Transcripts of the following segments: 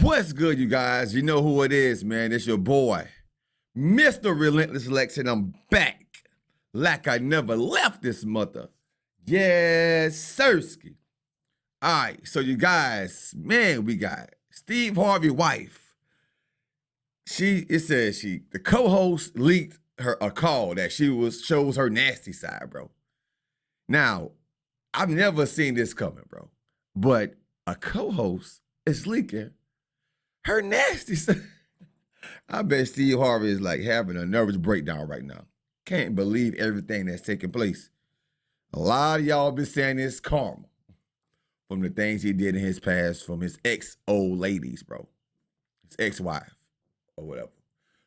What's good, you guys? You know who it is, man. It's your boy, Mr. Relentless Lex, and I'm back like I never left this mother. Yes, Sirski. All right, so you guys, man, we got Steve Harvey wife. The co-host leaked her a call that shows her nasty side, bro. Now, I've never seen this coming, bro. But a co-host is leaking her nasty side. I bet Steve Harvey is like having a nervous breakdown right now. Can't believe everything that's taking place. A lot of y'all been saying it's karma from the things he did in his past from his ex-old ladies, bro. His ex-wife or whatever.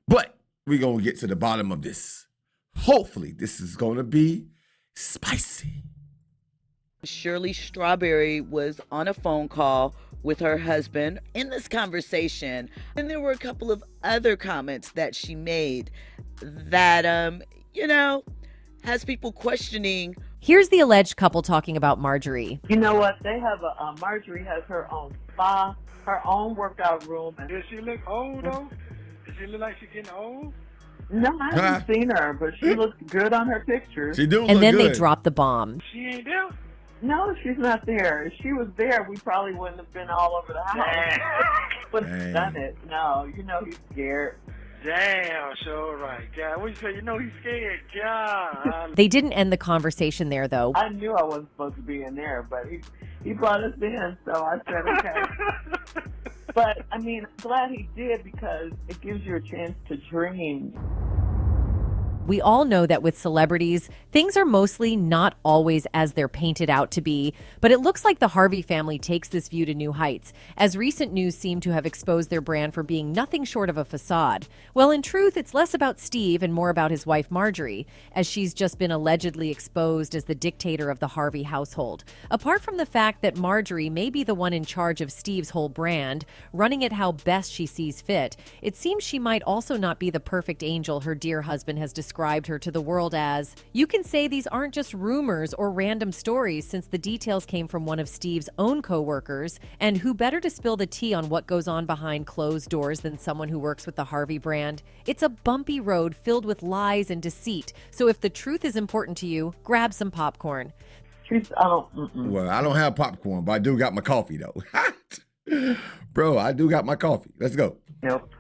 But we're going to get to the bottom of this. Hopefully, this is going to be spicy. Shirley Strawberry was on a phone call with her husband in this conversation. And there were a couple of other comments that she made that, has people questioning. Here's the alleged couple talking about Marjorie. You know what? They have Marjorie has her own spa, her own workout room. Does she look old, though? Does she look like she's getting old? No, I haven't seen her, but she looks good on her pictures. She do look And then good. they drop the bomb. She ain't there? No, she's not there. If she was there, we probably wouldn't have been all over the house. Wouldn't have done it. No, he's scared. Damn, sure right. God, what you say? He's scared. God. They didn't end the conversation there, though. I knew I wasn't supposed to be in there, but he brought us in, so I said, okay. But, I'm glad he did because it gives you a chance to dream. We all know that with celebrities, things are mostly not always as they're painted out to be, but it looks like the Harvey family takes this view to new heights, as recent news seem to have exposed their brand for being nothing short of a facade. Well, in truth, it's less about Steve and more about his wife Marjorie, as she's just been allegedly exposed as the dictator of the Harvey household. Apart from the fact that Marjorie may be the one in charge of Steve's whole brand, running it how best she sees fit, it seems she might also not be the perfect angel her dear husband has described her to the world as. You can say these aren't just rumors or random stories, since the details came from one of Steve's own co-workers, and who better to spill the tea on what goes on behind closed doors than someone who works with the Harvey brand. It's a bumpy road filled with lies and deceit, so if the truth is important to you, grab some popcorn. Well, I don't have popcorn, but I do got my coffee, though. Bro, I do got my coffee. Let's go. Nope.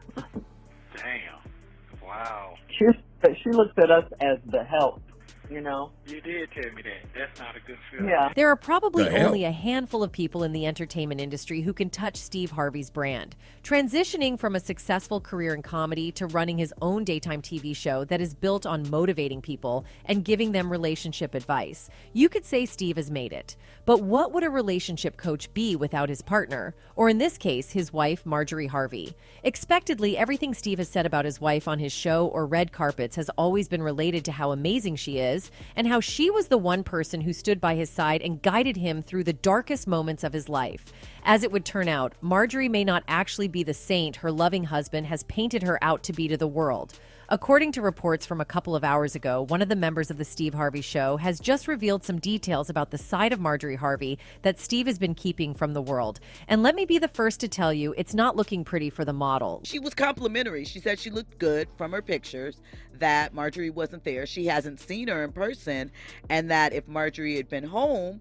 Damn. Wow. She looks at us as the help, You did tell me that. That's not a good feeling. Yeah. There are probably only a handful of people in the entertainment industry who can touch Steve Harvey's brand. Transitioning from a successful career in comedy to running his own daytime TV show that is built on motivating people and giving them relationship advice. You could say Steve has made it. But what would a relationship coach be without his partner? Or in this case, his wife, Marjorie Harvey. Expectedly, everything Steve has said about his wife on his show or red carpets has always been related to how amazing she is, and how she was the one person who stood by his side and guided him through the darkest moments of his life. As it would turn out, Marjorie may not actually be the saint her loving husband has painted her out to be to the world. According to reports from a couple of hours ago, one of the members of the Steve Harvey Show has just revealed some details about the side of Marjorie Harvey that Steve has been keeping from the world. And let me be the first to tell you, it's not looking pretty for the model. She was complimentary. She said she looked good from her pictures, that Marjorie wasn't there. She hasn't seen her in person, and that if Marjorie had been home,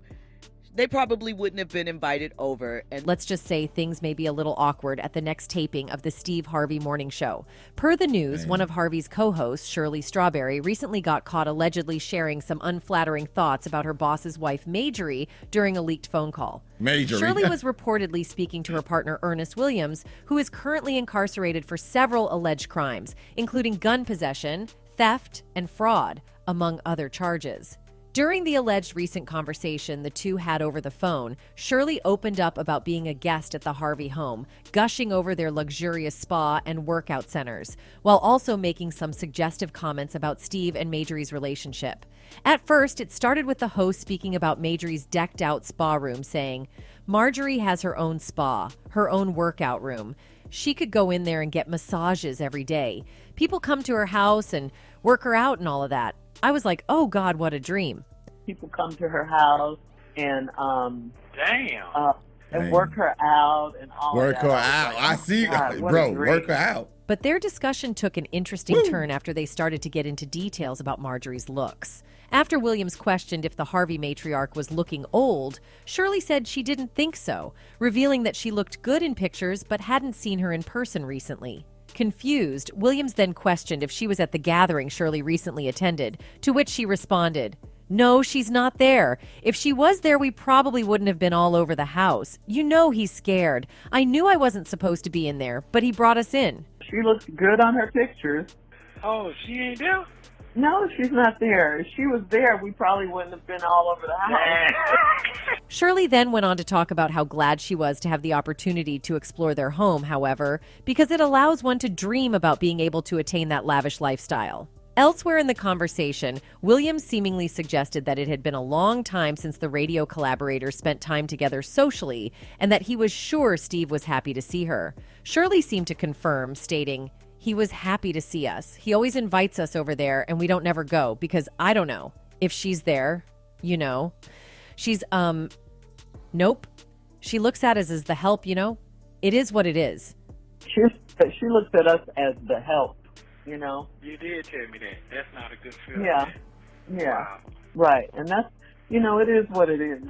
they probably wouldn't have been invited over. And let's just say things may be a little awkward at the next taping of the Steve Harvey morning show. Per the news, one of Harvey's co-hosts, Shirley Strawberry, recently got caught allegedly sharing some unflattering thoughts about her boss's wife, Marjorie, during a leaked phone call. Shirley was reportedly speaking to her partner, Ernest Williams, who is currently incarcerated for several alleged crimes, including gun possession, theft, and fraud, among other charges. During the alleged recent conversation the two had over the phone, Shirley opened up about being a guest at the Harvey home, gushing over their luxurious spa and workout centers, while also making some suggestive comments about Steve and Marjorie's relationship. At first, it started with the host speaking about Marjorie's decked-out spa room, saying, "Marjorie has her own spa, her own workout room. She could go in there and get massages every day. People come to her house and work her out and all of that." I was like, oh God, what a dream. People come to her house and Damn. and Man. work her out and all Work that. her I was out. like, I oh, see, God, what a bro. dream. Work her out. But their discussion took an interesting turn after they started to get into details about Marjorie's looks. After Williams questioned if the Harvey matriarch was looking old, Shirley said she didn't think so, revealing that she looked good in pictures but hadn't seen her in person recently. Confused, Williams then questioned if she was at the gathering Shirley recently attended, to which she responded, "No, she's not there. If she was there, we probably wouldn't have been all over the house. You know he's scared. I knew I wasn't supposed to be in there, but he brought us in." She looks good on her pictures. Oh, she ain't there? No, she's not there. If she was there, we probably wouldn't have been all over the house. Shirley then went on to talk about how glad she was to have the opportunity to explore their home, however, because it allows one to dream about being able to attain that lavish lifestyle. Elsewhere in the conversation, Williams seemingly suggested that it had been a long time since the radio collaborators spent time together socially, and that he was sure Steve was happy to see her. Shirley seemed to confirm, stating, "He was happy to see us. He always invites us over there, and we don't never go, because I don't know. If she's there, you know. She's, nope. She looks at us as the help, you know. It is what it is." She looks at us as the help, you know. You did tell me that. That's not a good feeling. Yeah. Yeah. Wow. Right. And that's, you know, it is what it is.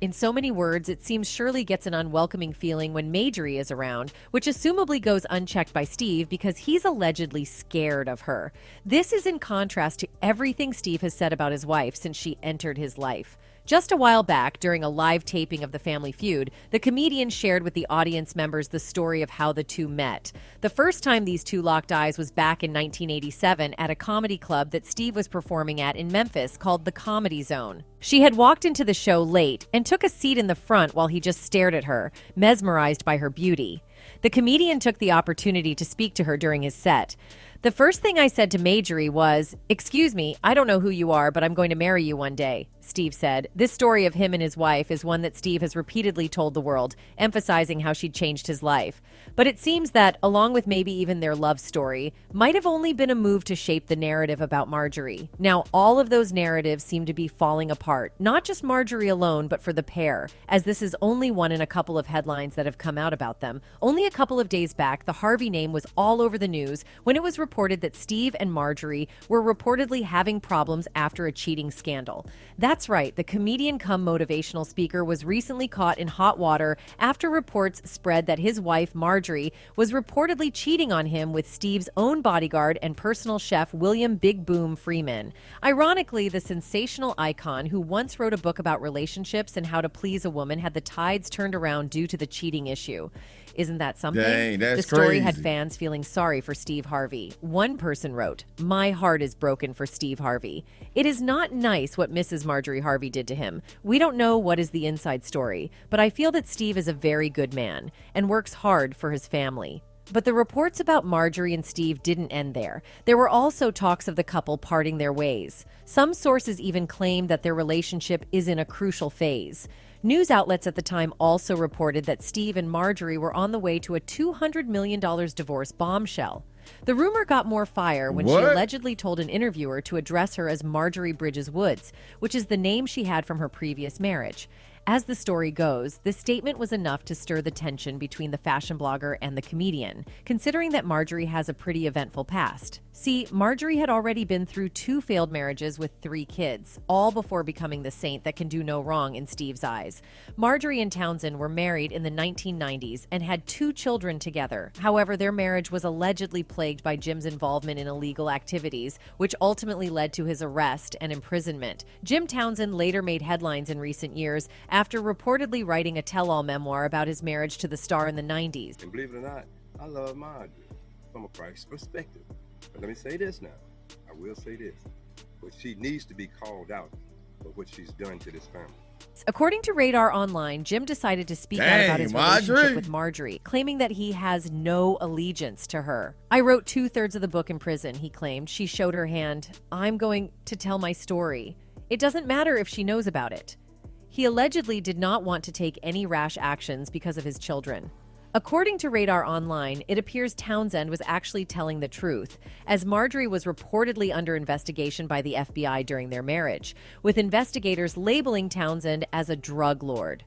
In so many words, it seems Shirley gets an unwelcoming feeling when Marjorie is around, which assumably goes unchecked by Steve because he's allegedly scared of her. This is in contrast to everything Steve has said about his wife since she entered his life. Just a while back, during a live taping of The Family Feud, the comedian shared with the audience members the story of how the two met. The first time these two locked eyes was back in 1987 at a comedy club that Steve was performing at in Memphis called the Comedy Zone. She had walked into the show late and took a seat in the front while he just stared at her, mesmerized by her beauty. The comedian took the opportunity to speak to her during his set. "The first thing I said to Marjorie was, 'Excuse me, I don't know who you are, but I'm going to marry you one day,'" Steve said. This story of him and his wife is one that Steve has repeatedly told the world, emphasizing how she'd changed his life. But it seems that, along with maybe even their love story, might have only been a move to shape the narrative about Marjorie. Now, all of those narratives seem to be falling apart, not just Marjorie alone, but for the pair, as this is only one in a couple of headlines that have come out about them. Only a couple of days back, the Harvey name was all over the news when it was reported that Steve and Marjorie were reportedly having problems after a cheating scandal. That's right, the comedian cum motivational speaker was recently caught in hot water after reports spread that his wife, Marjorie, was reportedly cheating on him with Steve's own bodyguard and personal chef, William Big Boom Freeman. Ironically, the sensational icon who once wrote a book about relationships and how to please a woman had the tides turned around due to the cheating issue. Isn't that something? Dang, that's the story had crazy. fans feeling sorry for Steve Harvey. One person wrote, "My heart is broken for Steve Harvey. It is not nice what Mrs. Marjorie Harvey did to him. We don't know what is the inside story, but I feel that Steve is a very good man and works hard for his family." But the reports about Marjorie and Steve didn't end there. There were also talks of the couple parting their ways. Some sources even claimed that their relationship is in a crucial phase. News outlets at the time also reported that Steve and Marjorie were on the way to a $200 million divorce bombshell. The rumor got more fire when she What? allegedly told an interviewer to address her as Marjorie Bridges Woods, which is the name she had from her previous marriage. As the story goes, this statement was enough to stir the tension between the fashion blogger and the comedian, considering that Marjorie has a pretty eventful past. See, Marjorie had already been through 2 failed marriages with 3 kids, all before becoming the saint that can do no wrong in Steve's eyes. Marjorie and Townsend were married in the 1990s and had 2 children together. However, their marriage was allegedly plagued by Jim's involvement in illegal activities, which ultimately led to his arrest and imprisonment. Jim Townsend later made headlines in recent years after reportedly writing a tell-all memoir about his marriage to the star in the 90s. And believe it or not, I love Marjorie from a Christ perspective. But let me say this now. I will say this. But she needs to be called out for what she's done to this family. According to Radar Online, Jim decided to speak out Dang, about his Marjorie. relationship with Marjorie, claiming that he has no allegiance to her. "I wrote 2/3 of the book in prison," he claimed. "She showed her hand. I'm going to tell my story. It doesn't matter if she knows about it." He allegedly did not want to take any rash actions because of his children. According to Radar Online, it appears Townsend was actually telling the truth, as Marjorie was reportedly under investigation by the FBI during their marriage, with investigators labeling Townsend as a drug lord.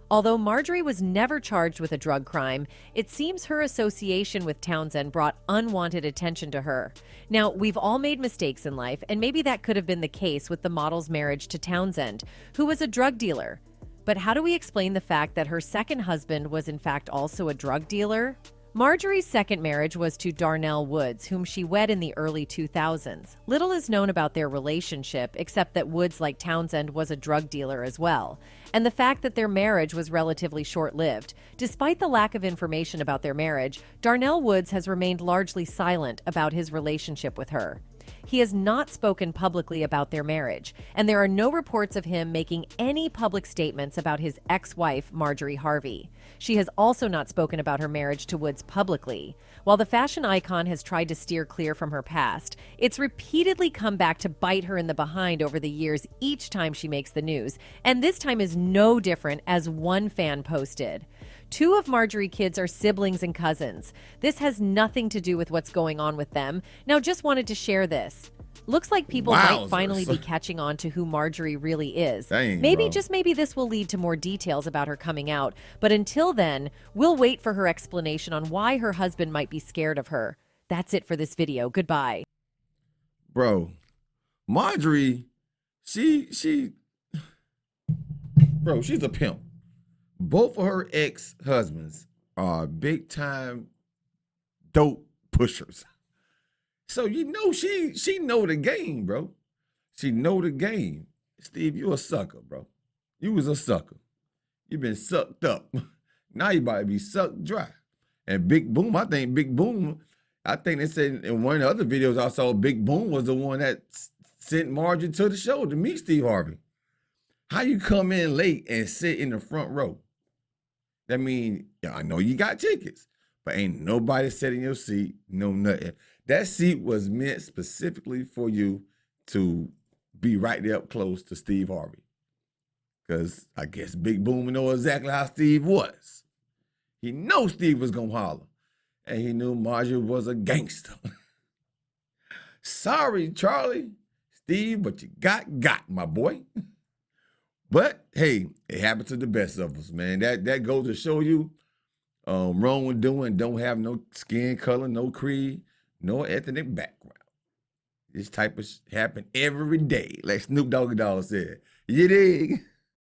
Although Marjorie was never charged with a drug crime, it seems her association with Townsend brought unwanted attention to her. Now, we've all made mistakes in life, and maybe that could have been the case with the model's marriage to Townsend, who was a drug dealer. But how do we explain the fact that her second husband was in fact also a drug dealer? Marjorie's second marriage was to Darnell Woods, whom she wed in the early 2000s. Little is known about their relationship, except that Woods, like Townsend, was a drug dealer as well, and the fact that their marriage was relatively short-lived. Despite the lack of information about their marriage, Darnell Woods has remained largely silent about his relationship with her. He has not spoken publicly about their marriage, and there are no reports of him making any public statements about his ex-wife, Marjorie Harvey. She has also not spoken about her marriage to Woods publicly. While the fashion icon has tried to steer clear from her past, it's repeatedly come back to bite her in the behind over the years each time she makes the news, and this time is no different, as one fan posted. Two of Marjorie's kids are siblings and cousins. This has nothing to do with what's going on with them. Now, just wanted to share this. Looks like people might finally be catching on to who Marjorie really is. Dang, maybe, bro. just maybe this will lead to more details about her coming out. But until then, we'll wait for her explanation on why her husband might be scared of her. That's it for this video. Goodbye. Bro, Marjorie, bro, she's a pimp. Both of her ex-husbands are big time dope pushers. So you know she know the game, bro. She know the game. Steve, you a sucker, bro. You was a sucker. You been sucked up. Now you about to be sucked dry. And Big Boom, I think they said in one of the other videos I saw, Big Boom was the one that sent Marjorie to the show to meet Steve Harvey. How you come in late and sit in the front row? That mean, I know you got tickets, but ain't nobody sat in your seat, no nothing. That seat was meant specifically for you to be right there up close to Steve Harvey. Because I guess Big Boom know exactly how Steve was. He knew Steve was going to holler. And he knew Marjorie was a gangster. Sorry, Charlie, Steve, but you got, my boy. But, hey, it happens to the best of us, man. That goes to show you wrongdoing don't have no skin color, no creed, no ethnic background. This type of happen every day, like Snoop Doggy Dogg said. You dig?